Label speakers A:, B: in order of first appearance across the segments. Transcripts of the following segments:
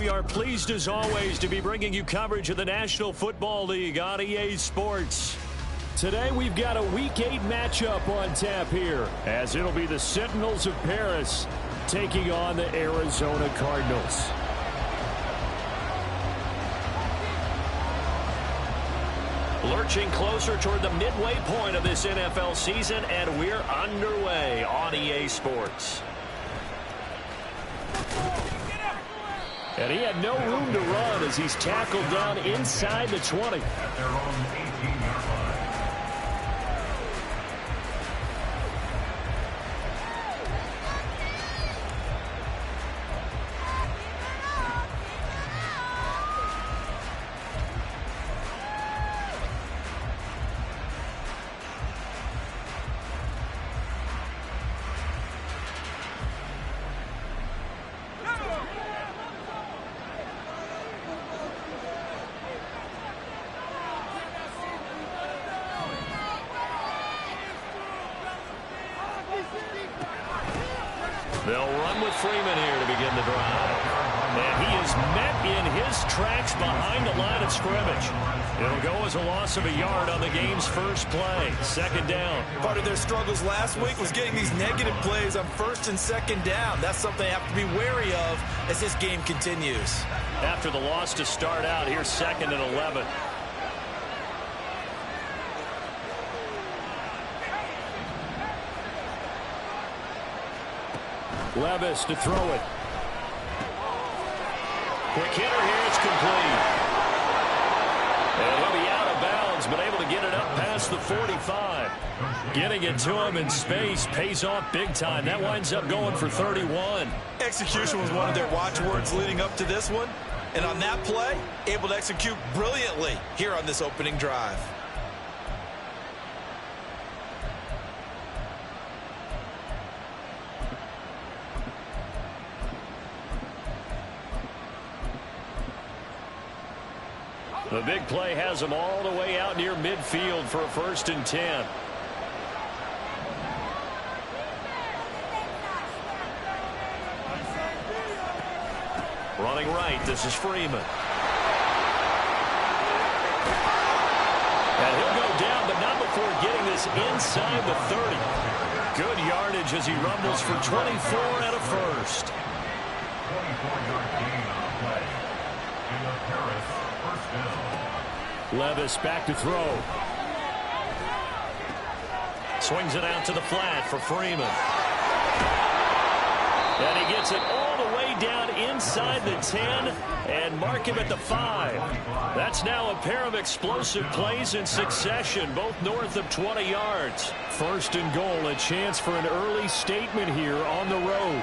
A: we are pleased as always to be bringing you coverage of the National Football League on EA Sports. Today we've got a Week 8 matchup on tap here, as it'll be the Sentinels of Paris taking on the Arizona Cardinals. Lurching closer toward the midway point of this NFL season, and we're underway on EA Sports. And he had no room to run as he's tackled down inside the 20.
B: At their own 18-yard line.
A: They'll run with Freeman here to begin the drive. And he is met in his tracks behind the line of scrimmage. It'll go as a loss of a yard on the game's first play. Second down.
C: Part of their struggles last week was getting these negative plays on first and second down. That's something they have to be wary of as this game continues.
A: After the loss to start out, here's 2nd and 11. Levis to throw it. Quick hitter here, it's complete. And he'll be out of bounds, but able to get it up past the 45. Getting it to him in space pays off big time. That winds up going for 31.
C: Execution was one of their watchwords leading up to this one. And on that play, able to execute brilliantly here on this opening drive.
A: The big play has them all the way out near midfield for a 1st and 10. Running right, this is Freeman. And he'll go down, but not before getting this inside the 30. Good yardage as he rumbles for 24 and a first.
B: 24-yard gain on the play. And the Paris first down.
A: Levis back to throw. Swings it out to the flat for Freeman. And he gets it all the way down inside the 10 and mark him at the 5. That's now a pair of explosive plays in succession, both north of 20 yards. 1st and goal, a chance for an early statement here on the road.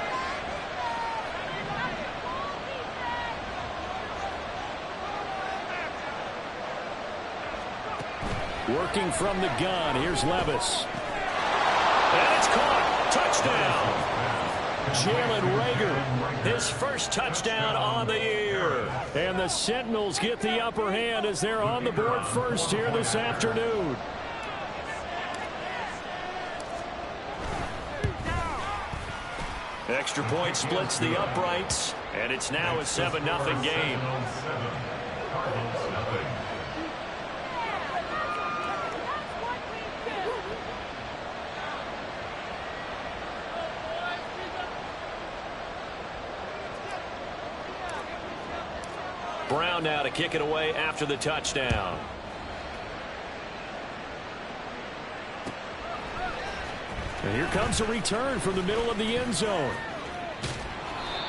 A: Working from the gun, here's Levis. And it's caught. Touchdown. Jalen Reagor, his first touchdown on the year. And the Sentinels get the upper hand as they're on the board first here this afternoon. Extra point splits the uprights, and it's now a 7-0 game. Brown now to kick it away after the touchdown. And here comes a return from the middle of the end zone.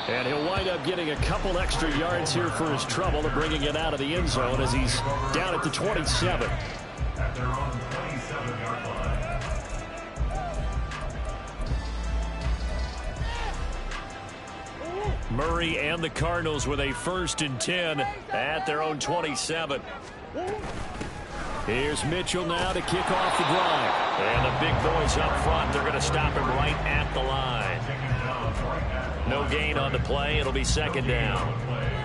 A: And he'll wind up getting a couple extra yards here for his trouble of bringing it out of the end zone as he's down at the 27.
B: At their own 27-yard line.
A: Murray and the Cardinals with a 1st and 10 at their own 27. Here's Mitchell now to kick off the drive. And the big boys up front, they're going to stop him right at the line. No gain on the play. It'll be 2nd down.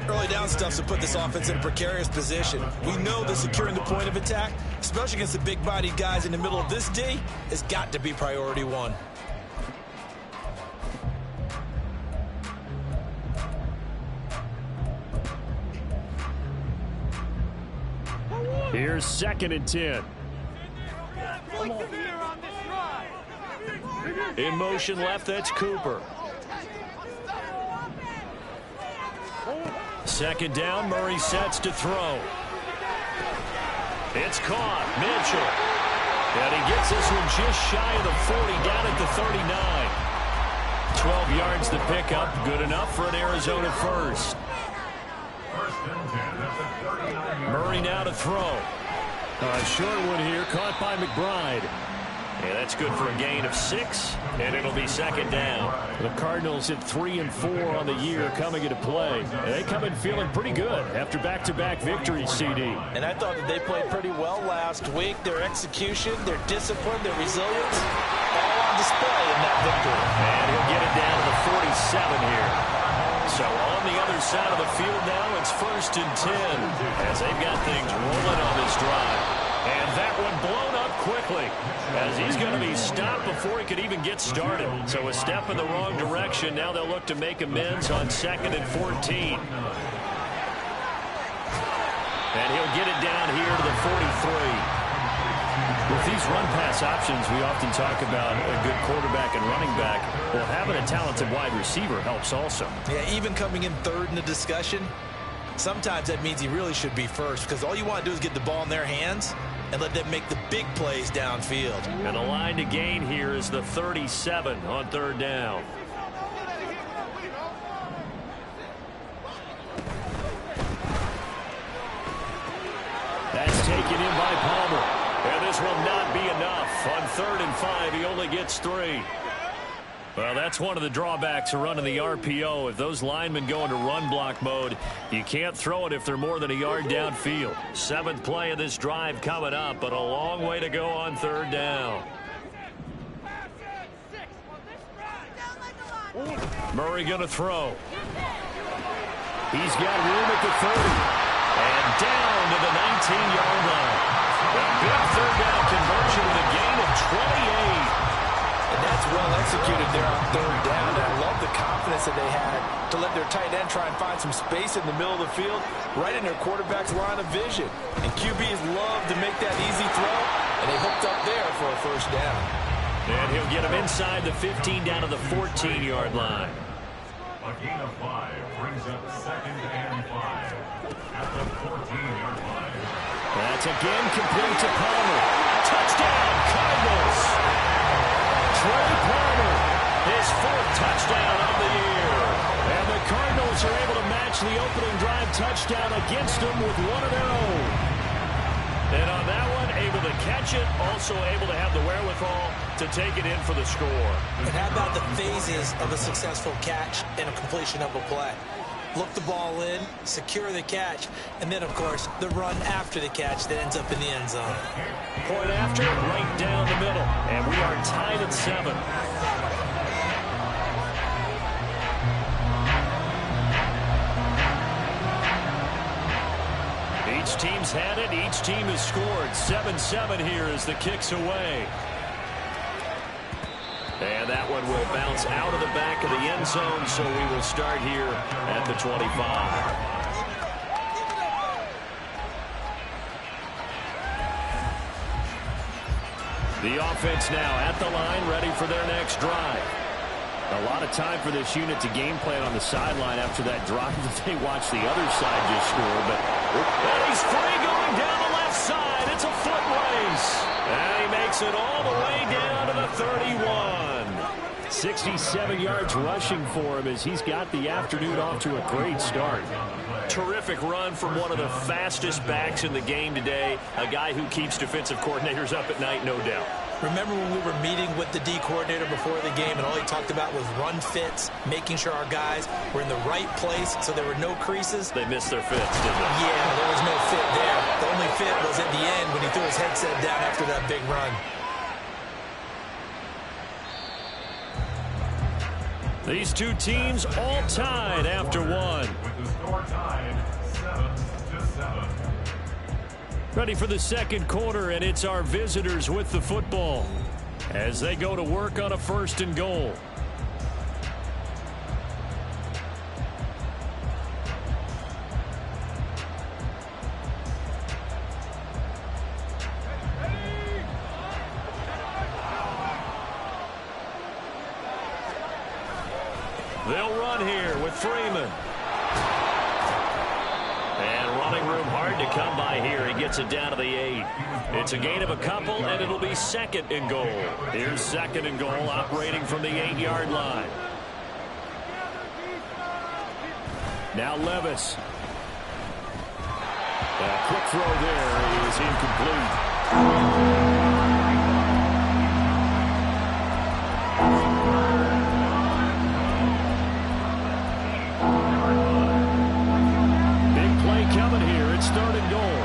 C: Early down stuff to put this offense in a precarious position. We know that securing the point of attack, especially against the big-bodied guys in the middle of this D, has got to be priority one.
A: Here's 2nd and 10. In motion left, that's Cooper. 2nd down, Murray sets to throw. It's caught, Mitchell. And he gets this one just shy of the 40, down at the 39. 12 yards to pick up, good enough for an Arizona first. Murray now to throw. A short one here, caught by McBride. Yeah, that's good for a gain of 6, and it'll be 2nd down. The Cardinals at 3 and 4 on the year coming into play. And they come in feeling pretty good after back-to-back victories, CD.
C: And I thought that they played pretty well last week. Their execution, their discipline, their resilience, all on display in that victory.
A: And he'll get it down to the 47 here. So on the other side of the field now, it's 1st and 10 as they've got things rolling on this drive. And that one blown up quickly as he's going to be stopped before he could even get started. So a step in the wrong direction. Now they'll look to make amends on 2nd and 14. And he'll get it down here to the 43. With these run-pass options, we often talk about a good quarterback and running back. Well, having a talented wide receiver helps also.
C: Yeah, even coming in 3rd in the discussion, sometimes that means he really should be first because all you want to do is get the ball in their hands and let them make the big plays downfield.
A: And the line to gain here is the 37 on 3rd down. That's taken in by Palmer. And this will not be enough. On 3rd and 5, he only gets 3. Well, that's one of the drawbacks of running the RPO. If those linemen go into run block mode, you can't throw it if they're more than a yard downfield. 7th play of this drive coming up, but a long way to go on 3rd down. Murray going to throw. He's got room at the 30. And down to the 19-yard line. A big 3rd down conversion with a gain of 28.
C: And that's well executed there on 3rd down. And I love the confidence that they had to let their tight end try and find some space in the middle of the field, right in their quarterback's line of vision. And QBs love to make that easy throw, and they hooked up there for a 1st down.
A: And he'll get him inside the 15 down to the 14-yard line.
B: A gain of 5 brings up 2nd and 5 at the 14-yard line.
A: That's again complete to Palmer. Touchdown, Cardinals! Trey Palmer, his 4th touchdown of the year. And the Cardinals are able to match the opening drive touchdown against them with one of their own. And on that one, able to catch it, also able to have the wherewithal to take it in for the score.
C: And how about the phases of a successful catch and a completion of a play? Look the ball in, secure the catch, and then, of course, the run after the catch that ends up in the end zone.
A: Point after, right down the middle. And we are tied at 7. Each team's had it. Each team has scored. 7-7 here as the kick's away. And that one will bounce out of the back of the end zone, so we will start here at the 25. The offense now at the line, ready for their next drive. A lot of time for this unit to game plan on the sideline after that drive that they watched the other side just score. But and he's free going down the left side. It's a foot race. And he makes it all the way down to the 31. 67 yards rushing for him as he's got the afternoon off to a great start. Terrific run from one of the fastest backs in the game today. A guy who keeps defensive coordinators up at night, no doubt.
C: Remember when we were meeting with the D coordinator before the game and all he talked about was run fits, making sure our guys were in the right place so there were no creases?
A: They missed their fits, didn't they?
C: Yeah, there was no fit there. The only fit was at the end when he threw his headset down after that big run.
A: These two teams all tied after one.
B: With the score tied 7-7.
A: Ready for the second quarter, and it's our visitors with the football as they go to work on a 1st and goal. They'll run here with Freeman. And running room hard to come by here. He gets it down to the 8. It's a gain of a couple, and it'll be 2nd and goal. Here's 2nd and goal, operating from the 8-yard line. Now Levis. A quick throw there is incomplete. Coming here, it's 3rd and goal.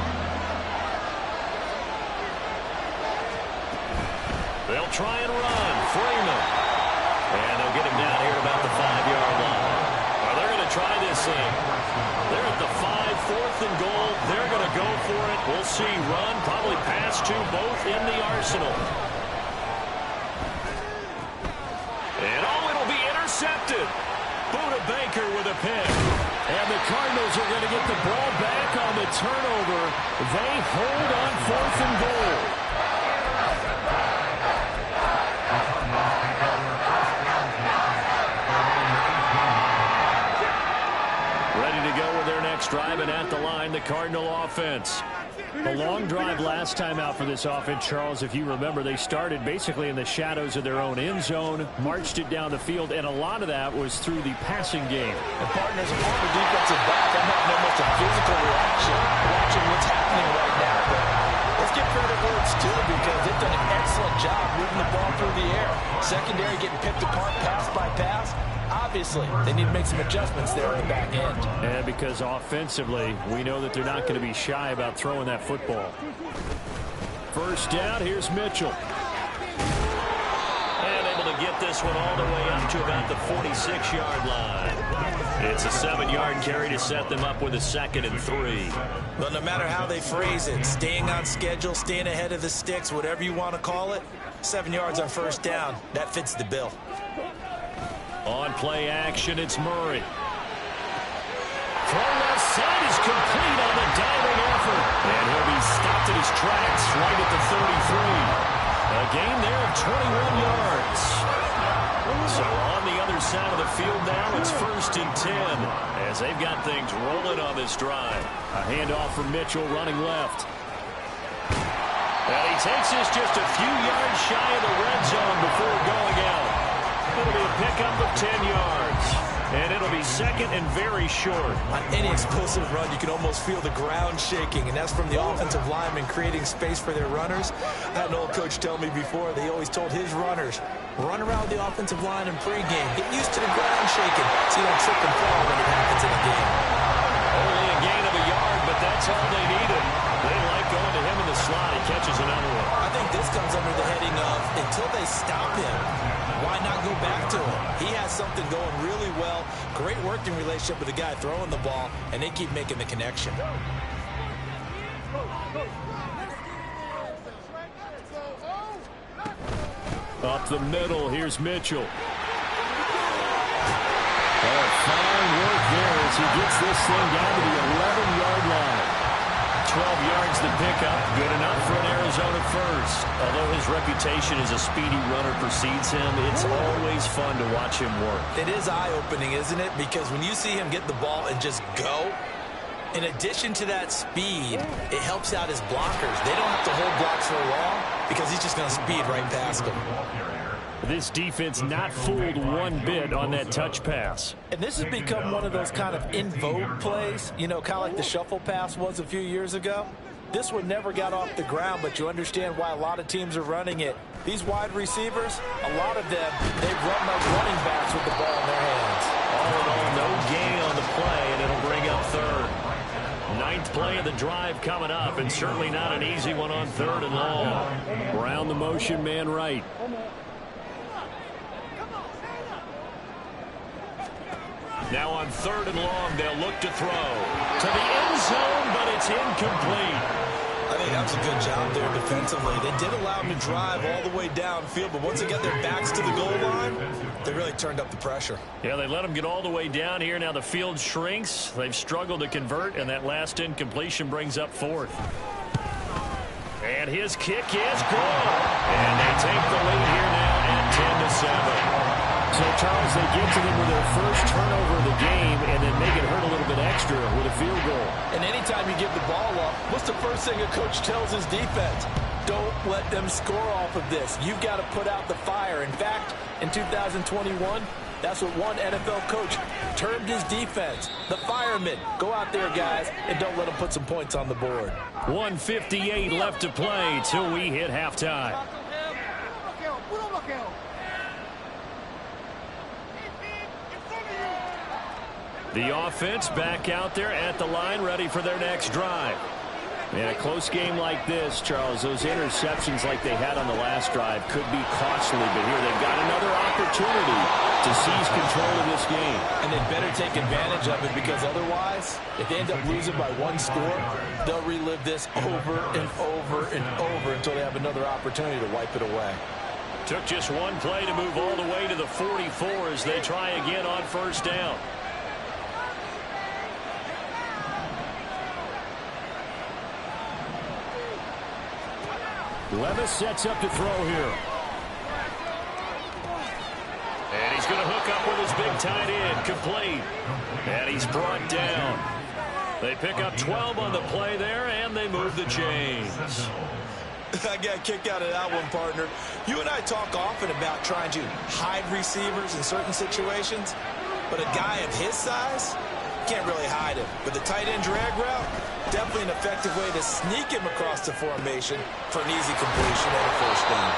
A: They'll try and run. Freeman. And they'll get him down here at about the 5-yard line. Well, they're going to try this thing. They're at the 5, 4th and goal. They're going to go for it. We'll see. Run, probably pass to both in the arsenal. And it'll be intercepted. Buda Baker with a pick. And the Cardinals are going to get the ball back on the turnover. They hold on 4th and goal. Ready to go with their next drive, and at the line, the Cardinal offense. A long drive last time out for this offense, Charles. If you remember, they started basically in the shadows of their own end zone, marched it down the field, and a lot of that was through the passing game.
C: And partners, a former defensive back, I'm having almost a physical reaction watching what's happening right now. But let's give credit where it's due, because they've done an excellent job moving the ball through the air. Secondary getting picked apart pass by pass. Obviously, they need to make some adjustments there on the back end.
A: And because offensively, we know that they're not going to be shy about throwing that football. First down, here's Mitchell. And able to get this one all the way up to about the 46-yard line. It's a 7-yard carry to set them up with a 2nd and 3.
C: But no matter how they phrase it, staying on schedule, staying ahead of the sticks, whatever you want to call it, 7 yards on first down, that fits the bill.
A: On play action, it's Murray. Throw left side is complete on the diving effort. And he'll be stopped in his tracks right at the 33. A gain there of 21 yards. So on the other side of the field now, it's 1st and 10 as they've got things rolling on this drive. A handoff from Mitchell running left. And he takes this just a few yards shy of the red zone before going out. It'll be a pickup of 10 yards. And it'll be 2nd and very short.
C: On any explosive run, you can almost feel the ground shaking, and that's from the offensive linemen creating space for their runners. I had an old coach tell me before, they always told his runners, run around the offensive line in pregame. Get used to the ground shaking so you don't trip and fall when it happens in the game.
A: Only a gain of a yard, but that's all they needed. They like going to him in the slot. He catches another one.
C: I think this comes under the heading of, until they stop him, why not go back to him? He has something going really well. Great working relationship with the guy throwing the ball, and they keep making the connection.
A: Up the middle, here's Mitchell. Oh, fine work there as he gets this thing down to the 11-yard line. 12 yards to pick up. Good enough for an Arizona first. Although his reputation as a speedy runner precedes him, it's always fun to watch him work.
C: It is eye-opening, isn't it? Because when you see him get the ball and just go, in addition to that speed, it helps out his blockers. They don't have to hold blocks for long because he's just going to speed right past them.
A: This defense not fooled one bit on that touch pass.
C: And this has become one of those kind of in vogue plays, you know, kind of like the shuffle pass was a few years ago. This one never got off the ground, but you understand why a lot of teams are running it. These wide receivers, a lot of them, they run like running backs with the ball in their hands.
A: All in all, no gain on the play, and it'll bring up 3rd. 9th play of the drive coming up, and certainly not an easy one on 3rd and long. Brown the motion man right. Now on 3rd and long, they'll look to throw to the end zone, but it's incomplete.
C: I think that was a good job there defensively. They did allow them to drive all the way downfield, but once they got their backs to the goal line, they really turned up the pressure.
A: Yeah, they let them get all the way down here. Now the field shrinks. They've struggled to convert, and that last incompletion brings up 4th. And his kick is good. And they take the lead here now at 10-7. So, Charles, they get to them with their first turnover of the game and then make it hurt a little bit extra with a field goal.
C: And anytime you give the ball up, what's the first thing a coach tells his defense? Don't let them score off of this. You've got to put out the fire. In fact, in 2021, that's what one NFL coach termed his defense. The firemen. Go out there, guys, and don't let them put some points on the board.
A: 1:58 left to play till we hit halftime. The offense back out there at the line, ready for their next drive. In a close game like this, Charles, those interceptions like they had on the last drive could be costly, but here they've got another opportunity to seize control of this game.
C: And they better take advantage of it, because otherwise, if they end up losing by one score, they'll relive this over and over and over until they have another opportunity to wipe it away.
A: Took just one play to move all the way to the 44 as they try again on first down. Levis sets up to throw here. And he's going to hook up with his big tight end, complete. And he's brought down. They pick up 12 on the play there, and they move the chains.
C: I got a kick out of that one, partner. You and I talk often about trying to hide receivers in certain situations, but a guy of his size can't really hide him. But the tight end drag route, definitely an effective way to sneak him across the formation for an easy completion and a first down.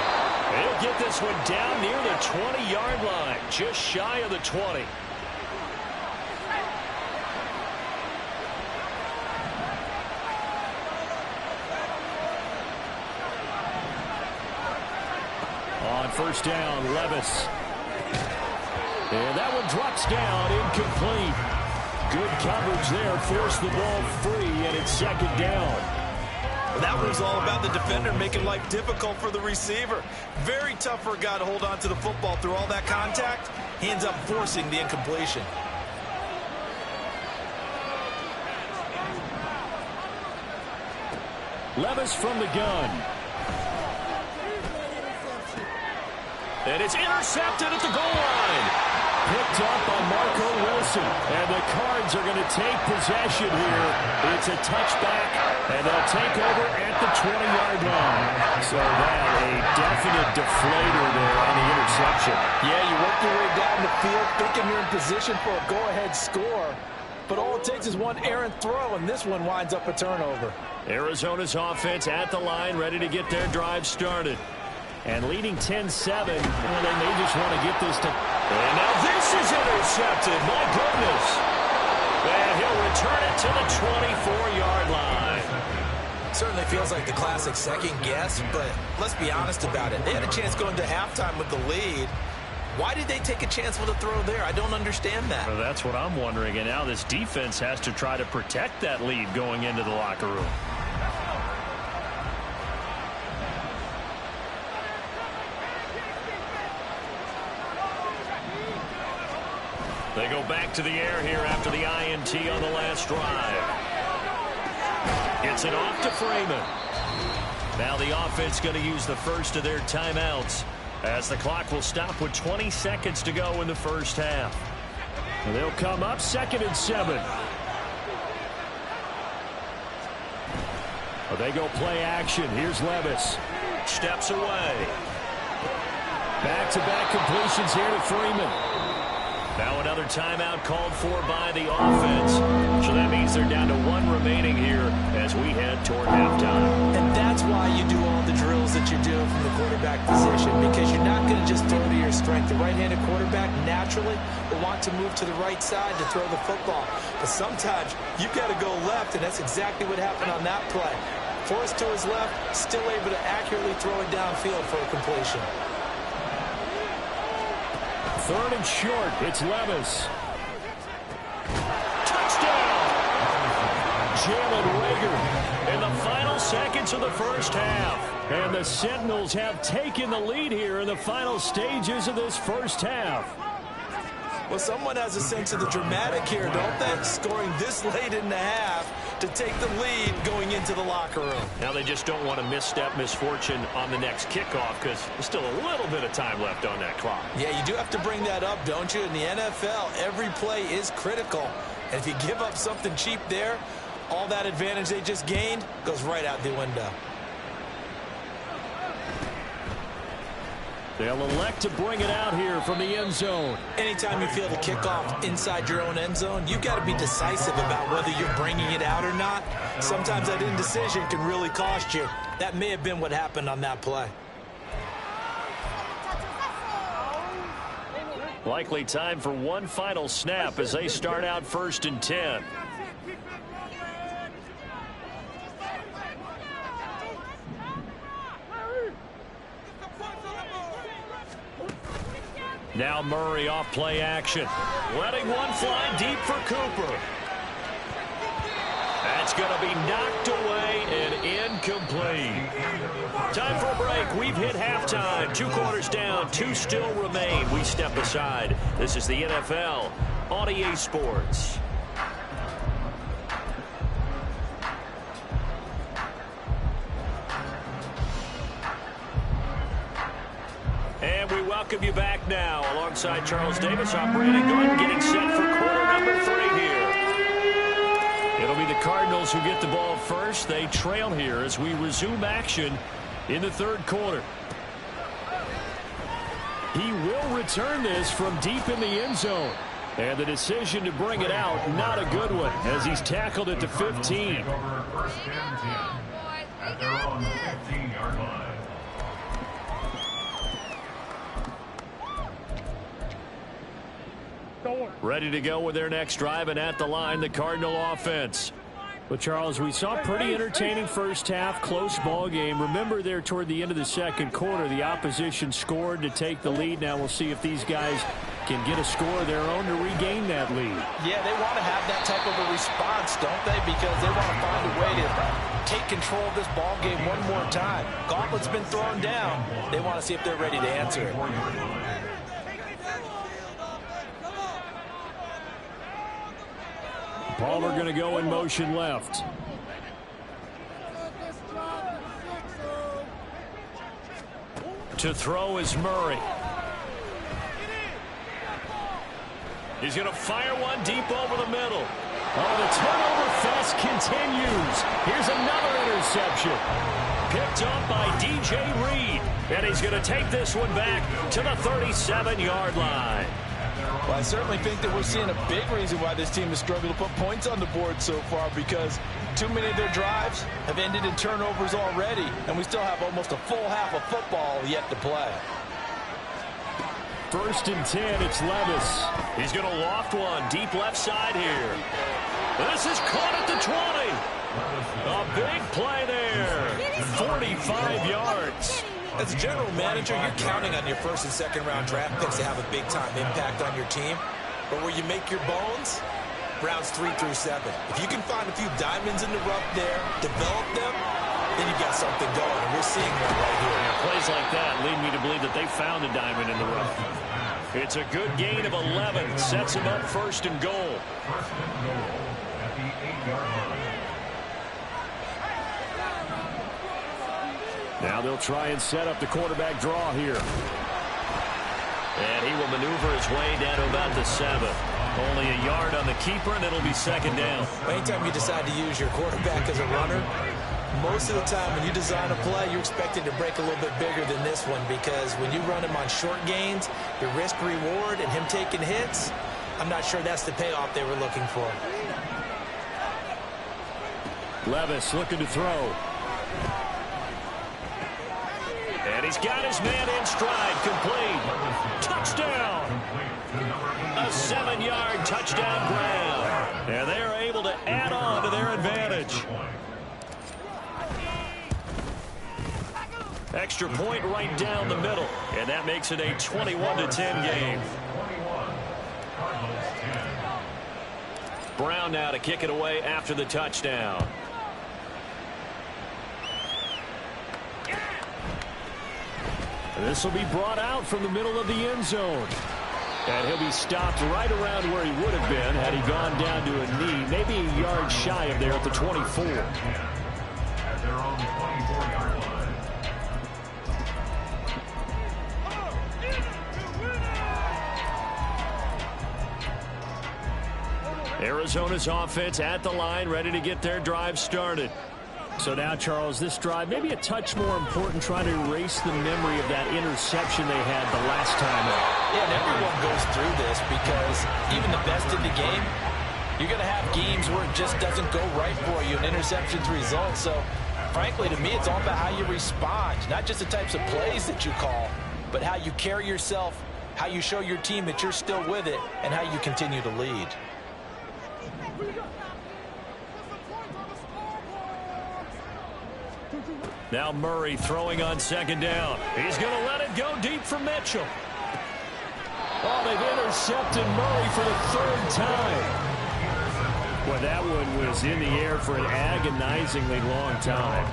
A: He'll get this one down near the 20-yard line, just shy of the 20. On first down, Levis. And that one drops down, incomplete. Good coverage there, forced the ball free, and it's second down.
C: That was all about the defender making life difficult for the receiver. Very tough for a guy to hold on to the football through all that contact. He ends up forcing the incompletion.
A: Levis from the gun. And it's intercepted at the goal line. Picked up by Marco Wilson. And the Cards are going to take possession here. It's a touchback, and they'll take over at the 20-yard line. So that a definite deflator there on the interception.
C: Yeah, you work your way down the field thinking you're in position for a go-ahead score. But all it takes is one errant throw, and this one winds up a turnover.
A: Arizona's offense at the line, ready to get their drive started. And leading 10-7, well, they may just want to get this to... And now this is intercepted. My goodness. And he'll return it to the 24-yard line.
C: Certainly feels like the classic second guess, but let's be honest about it. They had a chance going to halftime with the lead. Why did they take a chance with a throw there? I don't understand that.
A: Well, that's what I'm wondering. And now this defense has to try to protect that lead going into the locker room. They go back to the air here after the INT on the last drive. Gets it off to Freeman. Now the offense going to use the first of their timeouts as the clock will stop with 20 seconds to go in the first half. And they'll come up 2nd and 7. Well, they go play action. Here's Levis. Steps away. Back-to-back completions here to Freeman. Now another timeout called for by the offense. So that means they're down to 1 remaining here as we head toward halftime.
C: And that's why you do all the drills that you do from the quarterback position, because you're not going to just throw to your strength. The right-handed quarterback naturally will want to move to the right side to throw the football. But sometimes you've got to go left, and that's exactly what happened on that play. Forced to his left, still able to accurately throw it downfield for a completion.
A: 3rd and short. It's Levis. Touchdown! Jalen Rager in the final seconds of the first half. And the Sentinels have taken the lead here in the final stages of this first half.
C: Well, someone has a sense of the dramatic here, don't they? Scoring this late in the half. to take the lead going into the locker room.
A: Now they just don't want to misstep misfortune on the next kickoff because there's still a little bit of time left on that clock.
C: Yeah, you do have to bring that up, don't you? In the NFL, every play is critical. And if you give up something cheap there, all that advantage they just gained goes right out the window.
A: They'll elect to bring it out here from the end zone.
C: Anytime you feel the kickoff inside your own end zone, you've got to be decisive about whether you're bringing it out or not. Sometimes that indecision can really cost you. That may have been what happened on that play.
A: Likely time for one final snap as they start out 1st and 10. Now Murray off play action. Letting one fly deep for Cooper. That's going to be knocked away and incomplete. Time for a break. We've hit halftime. 2 quarters down. 2 still remain. We step aside. This is the NFL on EA Sports. And we welcome you back now. Alongside Charles Davis, I'm Brandon Gordon, getting set for quarter number 3 here. It'll be the Cardinals who get the ball first. They trail here as we resume action in the 3rd quarter. He will return this from deep in the end zone. And the decision to bring it out, not a good one, as he's tackled at the 15.
B: First and 10 at their own 15-yard line.
A: Ready to go with their next drive, and at the line, the Cardinal offense. Well, Charles, we saw a pretty entertaining first half, close ball game. Remember there toward the end of the 2nd quarter, the opposition scored to take the lead. Now we'll see if these guys can get a score of their own to regain that lead.
C: Yeah, they want to have that type of a response, don't they? Because they want to find a way to take control of this ball game one more time. Gauntlet's been thrown down. They want to see if they're ready to answer it.
A: Palmer going to go in motion left. To throw is Murray. He's going to fire one deep over the middle. Oh, the turnover fest continues. Here's another interception. Picked up by DJ Reed. And he's going to take this one back to the 37-yard line.
C: Well, I certainly think that we're seeing a big reason why this team has struggled to put points on the board so far, because too many of their drives have ended in turnovers already, and we still have almost a full half of football yet to play.
A: 1st and 10, it's Levis. He's going to loft one deep left side here. This is caught at the 20. A big play there. 45 yards.
C: As a general manager, you're counting on your 1st and 2nd round draft picks to have a big-time impact on your team. But where you make your bones, rounds 3 through 7. If you can find a few diamonds in the rough there, develop them, then you've got something going. And we're seeing that right here.
A: Yeah, plays like that lead me to believe that they found a diamond in the rough. It's a good gain of 11. Sets him up 1st and goal.
B: 1st and goal at the 8-yard line.
A: Now they'll try and set up the quarterback draw here. And he will maneuver his way down to about the 7. Only a yard on the keeper, and it'll be 2nd down.
C: Anytime you decide to use your quarterback as a runner, most of the time when you design a play, you're expected to break a little bit bigger than this one, because when you run him on short gains, your risk-reward and him taking hits, I'm not sure that's the payoff they were looking for.
A: Levis looking to throw. And he's got his man in stride, complete. Touchdown. A 7-yard touchdown grab. And they're able to add on to their advantage. Extra point right down the middle. And that makes it a 21-10 game. Brown now to kick it away after the touchdown. This will be brought out from the middle of the end zone. And he'll be stopped right around where he would have been had he gone down to a knee, maybe a yard shy of there at the 24.
B: At their own 24-yard line.
A: Arizona's offense at the line, ready to get their drive started. So now, Charles, this drive maybe a touch more important, trying to erase the memory of that interception they had the last time out.
C: Yeah, and everyone goes through this because even the best in the game, you're going to have games where it just doesn't go right for you, and interceptions result. So, frankly, to me, it's all about how you respond, not just the types of plays that you call, but how you carry yourself, how you show your team that you're still with it, and how you continue to lead.
A: Now Murray throwing on second down. He's going to let it go deep for Mitchell. Oh, they've intercepted Murray for the third time. Well, that one was in the air for an agonizingly long time.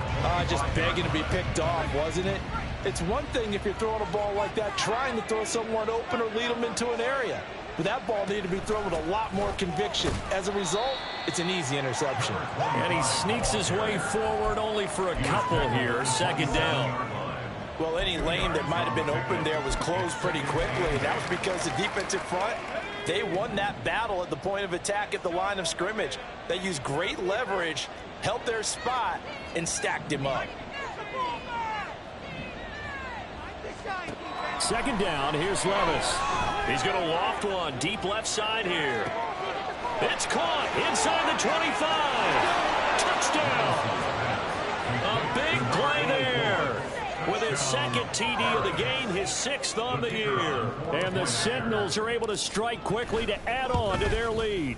C: Just begging to be picked off, wasn't it? It's one thing if you're throwing a ball like that, trying to throw someone open or lead them into an area. But that ball needed to be thrown with a lot more conviction. As a result, it's an easy interception.
A: And he sneaks his way forward only for a couple here. Second down.
C: Well, any lane that might have been open there was closed pretty quickly. And that was because the defensive front, they won that battle at the point of attack at the line of scrimmage. They used great leverage, held their spot, and stacked him up.
A: Second down, here's Levis. He's going to loft one deep left side here. It's caught inside the 25. Touchdown. A big play there. With his second TD of the game, his 6th on the year. And the Sentinels are able to strike quickly to add on to their lead.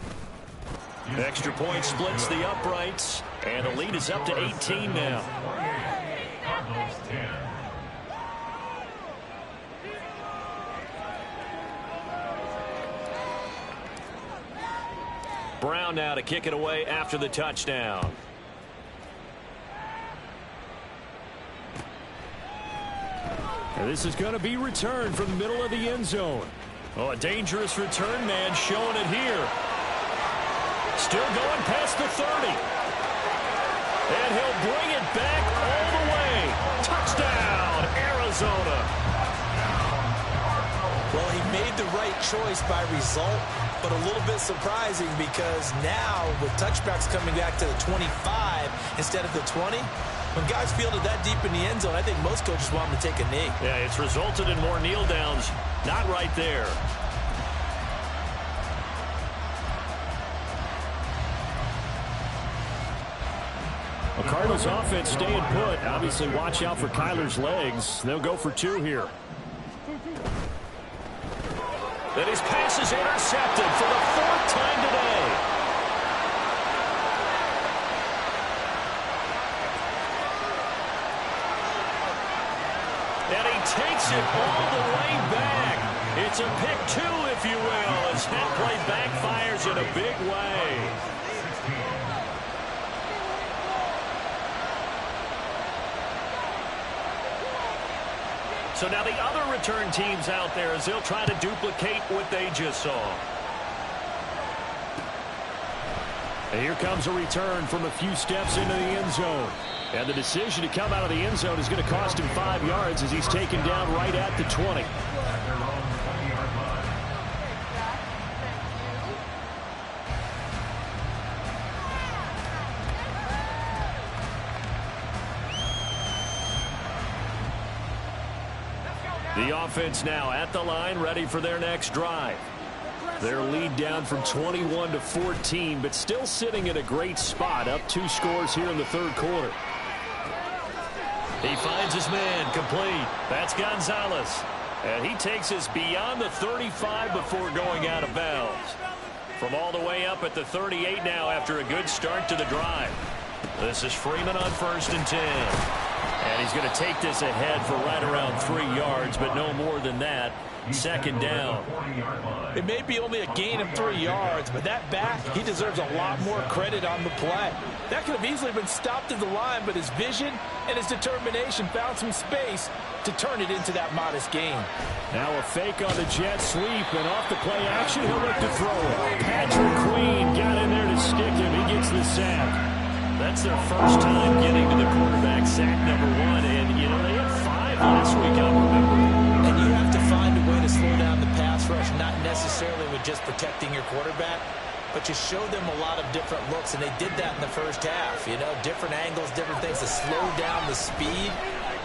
A: Extra point splits the uprights, and the lead is up to 18 now.
B: Cardinals 10.
A: Brown now to kick it away after the touchdown. And this is going to be returned from the middle of the end zone. Oh, a dangerous return man showing it here. Still going past the 30. And he'll bring it back all the way. Touchdown, Arizona.
C: Well, he made the right choice by result, but a little bit surprising because now with touchbacks coming back to the 25 instead of the 20, when guys fielded that deep in the end zone, I think most coaches want them to take a knee.
A: Yeah, it's resulted in more kneel downs. Not right there. The Cardinals offense staying put. Obviously, watch out for Kyler's legs. They'll go for 2 here. And his pass is intercepted for the 4th time today. And he takes it all the way back. It's a pick 2, if you will, as that play backfires in a big way. So now the other return teams out there as they'll try to duplicate what they just saw. And here comes a return from a few steps into the end zone. And the decision to come out of the end zone is going to cost him 5 yards as he's taken down right at the 20. The offense now at the line, ready for their next drive. Their lead down from 21 to 14, but still sitting in a great spot, up 2 scores here in the 3rd quarter. He finds his man, complete. That's Gonzalez. And he takes us beyond the 35 before going out of bounds. From all the way up at the 38 now after a good start to the drive. This is Freeman on 1st and 10. And he's going to take this ahead for right around 3 yards, but no more than that. Second down.
C: It may be only a gain of 3 yards, but that back, he deserves a lot more credit on the play. That could have easily been stopped at the line, but his vision and his determination found some space to turn it into that modest gain.
A: Now a fake on the jet sweep, and off the play action, he'll look to throw it. Patrick Queen got in there to stick him. He gets the sack. That's their first time getting to the quarterback, sack number 1. And, you know, they had 5 last week, I'll remember.
D: And you have to find a way to slow down the pass rush, not necessarily with just protecting your quarterback, but you show them a lot of different looks, and they did that in the first half. You know, different angles, different things to slow down the speed.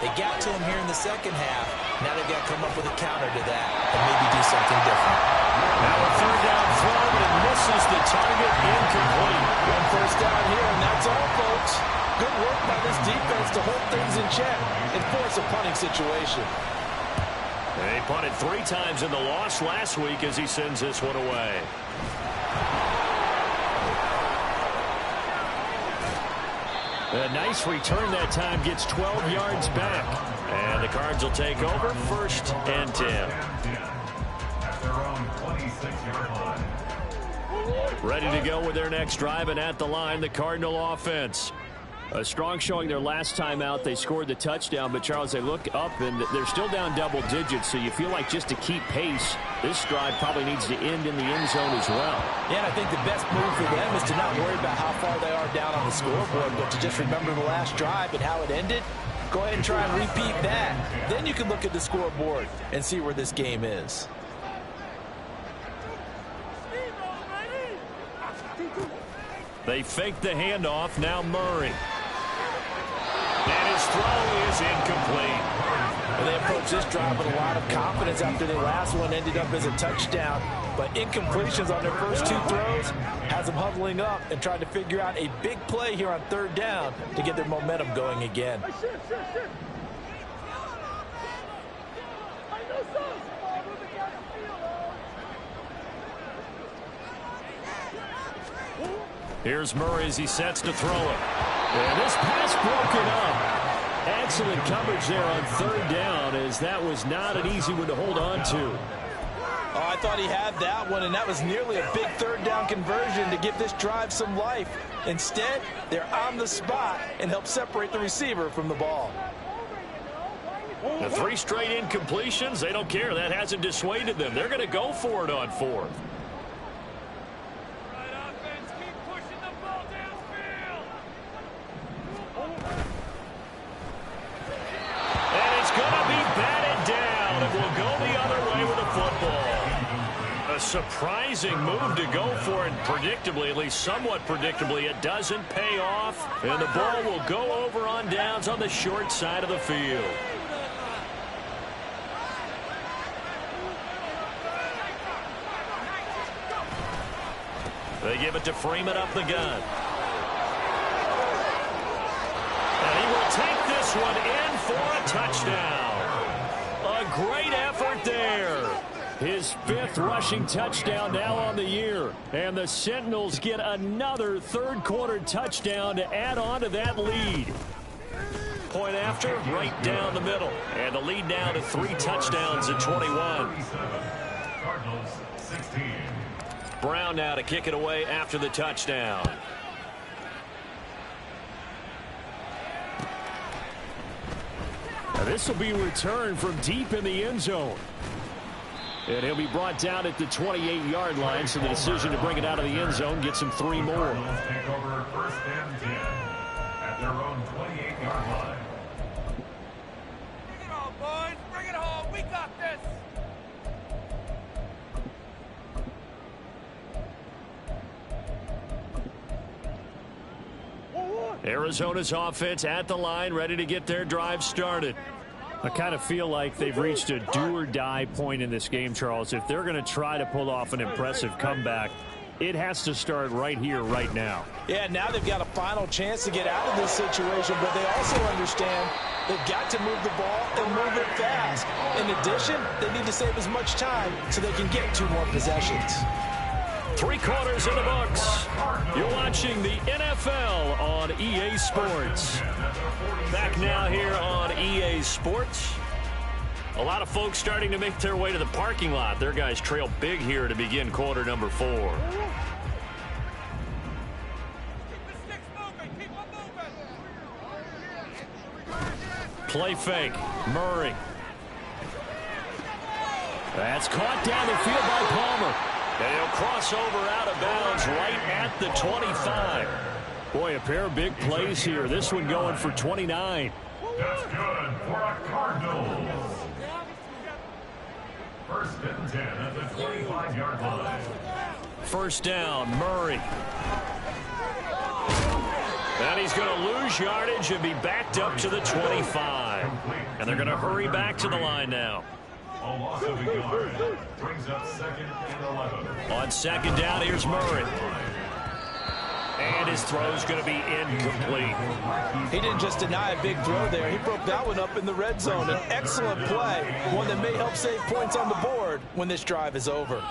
D: They got to him here in the second half. Now they've got to come up with a counter to that and maybe do something different.
A: Now a third down throw, but it misses the target, incomplete.
C: One first down here, and that's all, folks. Good work by this defense to hold things in check and force a punting situation.
A: They punted 3 times in the loss last week as he sends this one away. A nice return that time, gets 12 yards back. And the Cards will take over, 1st and 10.
B: At their own 26-yard line.
A: Ready to go with their next drive, and at the line, the Cardinal offense. A strong showing their last time out. They scored the touchdown, but, Charles, they look up, and they're still down double digits, so you feel like just to keep pace, this drive probably needs to end in the end zone as well.
C: Yeah, and I think the best move for them is to not worry about how far they are down on the scoreboard, but to just remember the last drive and how it ended. Go ahead and try and repeat that. Then you can look at the scoreboard and see where this game is.
A: They fake the handoff. Now Murray. And his throw is incomplete.
C: And they approach this drive with a lot of confidence after the last one ended up as a touchdown. But incompletions on their first 2 throws has them huddling up and trying to figure out a big play here on 3rd down to get their momentum going again.
A: Here's Murray as he sets to throw it. And this pass broken up. Excellent coverage there on 3rd down, as that was not an easy one to hold on to.
C: Oh, I thought he had that one, and that was nearly a big 3rd down conversion to give this drive some life. Instead, they're on the spot and help separate the receiver from the ball.
A: The 3 straight incompletions, they don't care. That hasn't dissuaded them. They're going to go for it on 4th. A surprising move to go for it, predictably, at least somewhat predictably. It doesn't pay off, and the ball will go over on downs on the short side of the field. They give it to Freeman up the gun. And he will take this one in for a touchdown. A great effort there. His 5th rushing touchdown now on the year. And the Sentinels get another 3rd quarter touchdown to add on to that lead. Point after, right down the middle. And the lead now to 3 touchdowns at 21.
B: Cardinals 16.
A: Brown now to kick it away after the touchdown. Now this will be returned from deep in the end zone. And he'll be brought down at the 28-yard line, so the decision to bring it out of the end zone gets him 3 more.
B: Cardinals take over 1st and 10 at their own 28-yard line.
E: Bring it on, boys. Bring it home. We got this.
A: Arizona's offense at the line, ready to get their drive started. I kind of feel like they've reached a do-or-die point in this game, Charles. If they're going to try to pull off an impressive comeback, it has to start right here, right now.
C: Yeah, now they've got a final chance to get out of this situation, but they also understand they've got to move the ball and move it fast. In addition, they need to save as much time so they can get 2 more possessions.
A: 3 quarters in the books. You're watching the NFL on EA Sports. Back now here on EA Sports. A lot of folks starting to make their way to the parking lot. Their guys trail big here to begin quarter number 4. Play fake. Murray. That's caught down the field by Palmer. And he'll cross over out of bounds right at the 25. Boy, a pair of big plays here. This one going for 29.
B: That's good for a Cardinals. First and 10 at the 25-yard line.
A: First down, Murray. And he's going to lose yardage and be backed up to the 25. And they're going to hurry back to the line now.
B: A loss of a yard brings up 2nd and 11.
A: On 2nd down, here's Murray. And his throw's going to be incomplete.
C: He didn't just deny a big throw there. He broke that one up in the red zone. An excellent play. One that may help save points on the board when this drive is over.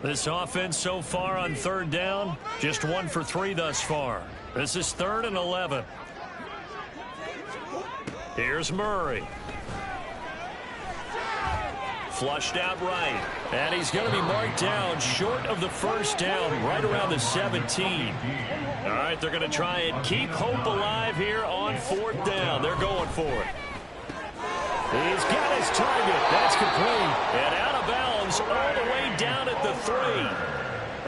A: This offense so far on 3rd down, just 1 for 3 thus far. This is 3rd and 11. Here's Murray. Flushed out right. And he's going to be marked down short of the first down, right around the 17. All right, they're going to try and keep hope alive here on 4th down. They're going for it. He's got his target. That's complete. And out of bounds all the way down at the 3.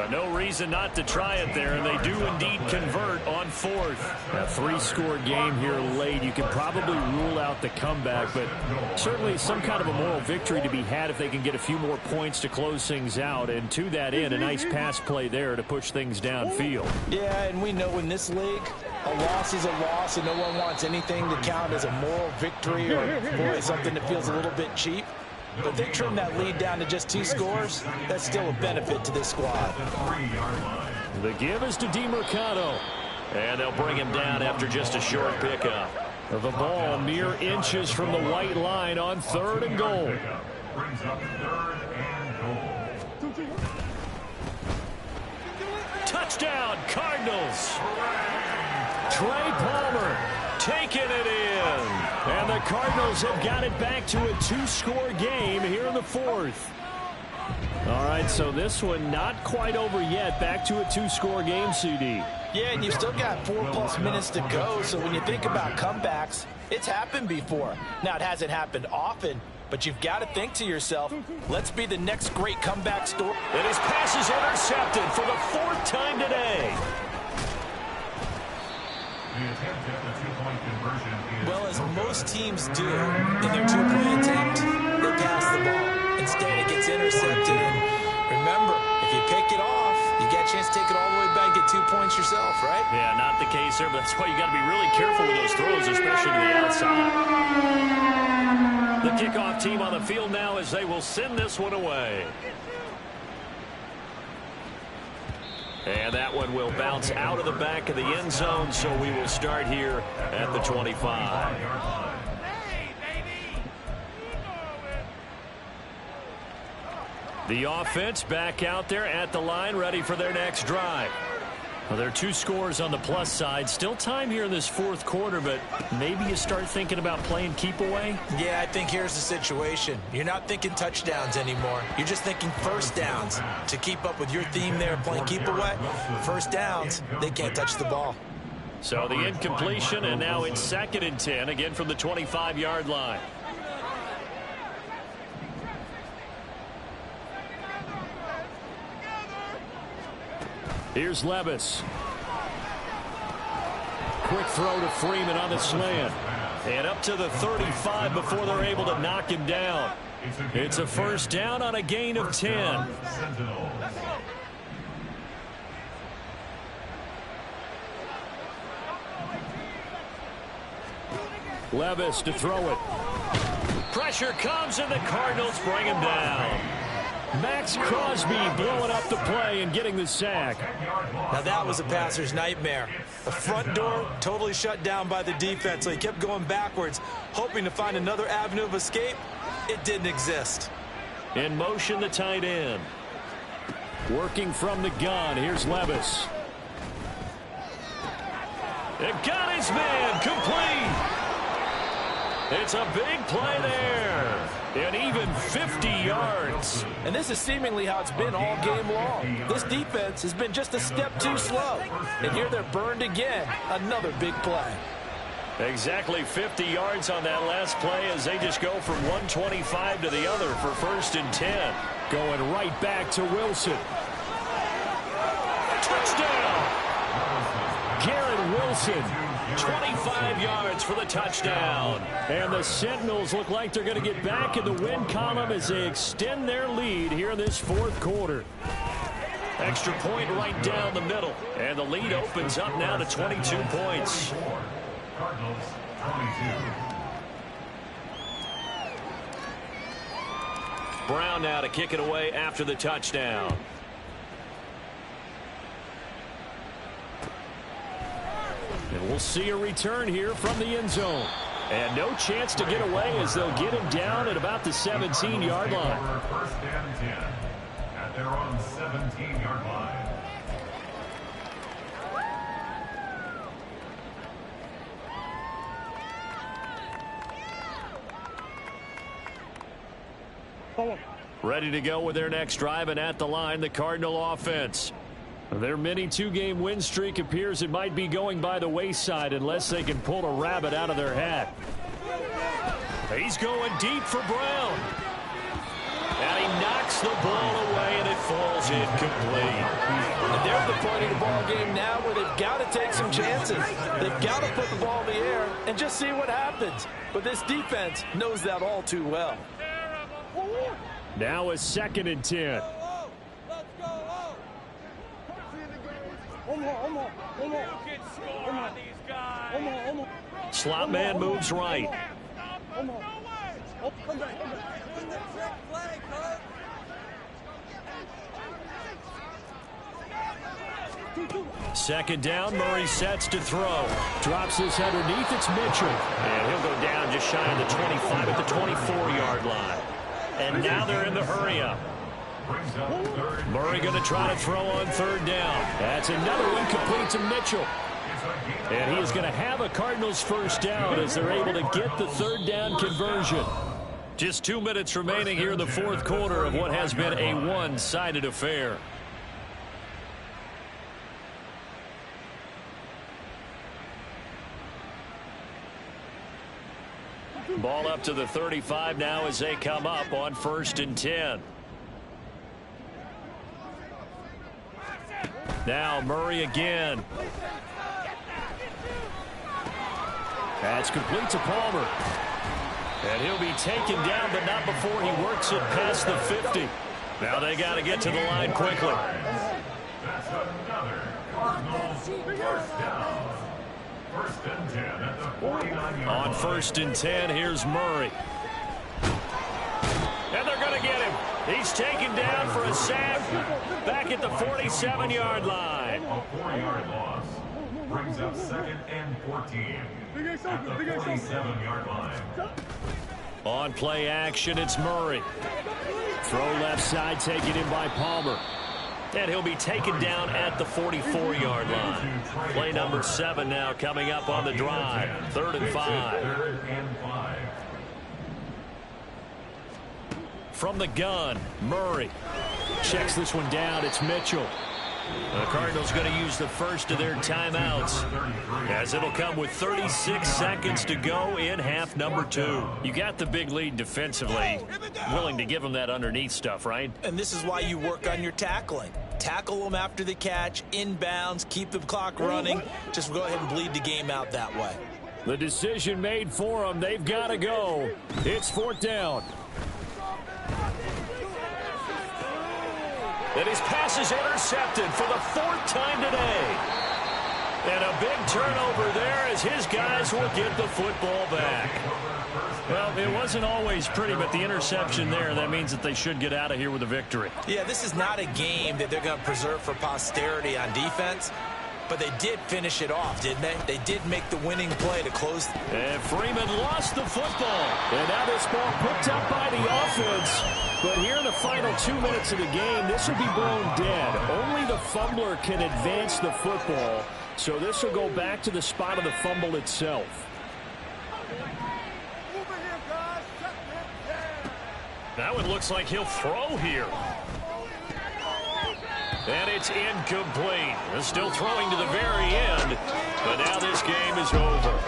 A: No reason not to try it there, and they do indeed convert on 4th.
F: A 3-score game here late. You can probably rule out the comeback, but certainly some kind of a moral victory to be had if they can get a few more points to close things out. And to that end, a nice pass play there to push things downfield.
C: Yeah, and we know in this league, a loss is a loss, and no one wants anything to count as a moral victory or, boy, something that feels a little bit cheap. But if they trim that lead down to just 2 scores, that's still a benefit to this squad.
A: The give is to DeMercado. And they'll bring him down after just a short pickup.
F: The ball mere inches from the white line on 3rd and goal.
B: Brings up 3rd and goal.
A: Touchdown, Cardinals. Trey Palmer taking it in. And the Cardinals have got it back to a 2-score game here in the 4th.
F: All right, so this one not quite over yet. Back to a 2-score game, CD.
C: Yeah, and you've still got 4+ minutes to go. So when you think about comebacks, it's happened before. Now, it hasn't happened often, but you've got to think to yourself, let's be the next great comeback story.
A: And his pass is intercepted for the 4th time today.
B: The attempt at the 2-point conversion is...
D: Well, as most teams do in their 2-point attempt, they pass the ball. Instead, it gets intercepted. And remember, if you pick it off, you get a chance to take it all the way back and get 2 points yourself, right?
A: Yeah, not the case there, but that's why you got to be really careful with those throws, especially to the outside. The kickoff team on the field now as they will send this one away. And that one will bounce out of the back of the end zone, so we will start here at the 25. The offense back out there at the line, ready for their next drive. Well, there are 2 scores on the plus side. Still time here in this 4th quarter, but maybe you start thinking about playing keep away?
D: Yeah, I think here's the situation. You're not thinking touchdowns anymore. You're just thinking first downs. To keep up with your theme there, playing keep away, first downs, they can't touch the ball.
A: So the incompletion, and now it's 2nd and 10, again from the 25-yard line.
F: Here's Levis. Quick throw to Freeman on the slant.
A: And up to the 35 before they're able to knock him down. It's a first down on a gain of 10.
F: Levis to throw it.
A: Pressure comes, and the Cardinals bring him down.
F: Max Crosby blowing up the play and getting the sack.
D: Now that was a passer's nightmare. The front door totally shut down by the defense, so he kept going backwards, hoping to find another avenue of escape. It didn't exist.
F: In motion, the tight end. Working from the gun, here's Levis. It got his man, complete. It's a big play there. And even 50 yards.
C: And this is seemingly how it's been all game long. This defense has been just a step too slow. And here they're burned again. Another big play.
F: Exactly 50 yards on that last play as they just go from 125 to the other for 1st and 10. Going right back to Wilson. Touchdown! Garrett Wilson. 25 yards for the touchdown. And the Sentinels look like they're going to get back in the win column as they extend their lead here in this 4th quarter. Extra point right down the middle. And the lead opens up now to 22 points.
B: Cardinals 22.
A: Brown now to kick it away after the touchdown.
F: And we'll see a return here from the end zone. And no chance to get away as they'll get him down at about the 17-yard line.
B: 1st and 10 at their own 17-yard line.
F: Ready to go with their next drive, and at the line, the Cardinal offense. Their mini 2-game win streak appears it might be going by the wayside unless they can pull a rabbit out of their hat. He's going deep for Brown. And he knocks the ball away, and it falls incomplete.
C: And they're at the point of the ball game now where they've got to take some chances. They've got to put the ball in the air and just see what happens. But this defense knows that all too well.
F: Now a 2nd and 10. Slot man moves right. Second down, Murray sets to throw. Drops this underneath, it's Mitchell.
A: And he'll go down just shy of the 25 at the 24-yard line. And now they're in the hurry-up. Murray going to try to throw on 3rd down.
F: That's another one complete to Mitchell. And he is going to have a Cardinals 1st down as they're able to get the 3rd down conversion. Just 2 minutes remaining here in the 4th quarter of what has been a one-sided affair. Ball up to the 35 now as they come up on 1st and 10. Now Murray again. That's complete to Palmer. And he'll be taken down, but not before he works it past the 50. Now they got to get to the line quickly.
B: That's another Cardinals 1st down. 1st and 10 at the 49-yard line.
F: On 1st and 10, here's Murray. And they're going to get him. He's taken down for a sack back at the 47-yard line.
B: A 4-yard loss brings up 2nd and 14 at the 47-yard line.
F: On play action, it's Murray. Throw left side, taken in by Palmer. And he'll be taken down at the 44-yard line. Play number 7 now coming up on the drive. 3rd and 5.
B: 3rd and 5.
F: From the gun, Murray checks this one down. It's Mitchell. The Cardinals going to use the first of their timeouts as it'll come with 36 seconds to go in half number 2. You got the big lead defensively. Willing to give them that underneath stuff, right?
D: And this is why you work on your tackling. Tackle them after the catch, inbounds, keep the clock running. Just go ahead and bleed the game out that way.
F: The decision made for them. They've got to go. It's 4th down. And his pass is intercepted for the 4th time today.
A: And a big turnover there as his guys will get the football back. Well, it wasn't always pretty, but the interception there, that means that they should get out of here with a victory.
D: Yeah, this is not a game that they're going to preserve for posterity on defense, but they did finish it off, didn't they? They did make the winning play to close.
A: And Freeman lost the football. And now this ball picked up by the offense. But here in the final 2 minutes of the game, this will be blown dead. Only the fumbler can advance the football. So this will go back to the spot of the fumble itself. That one looks like he'll throw here. And it's incomplete. Still throwing to the very end. But now this game is over.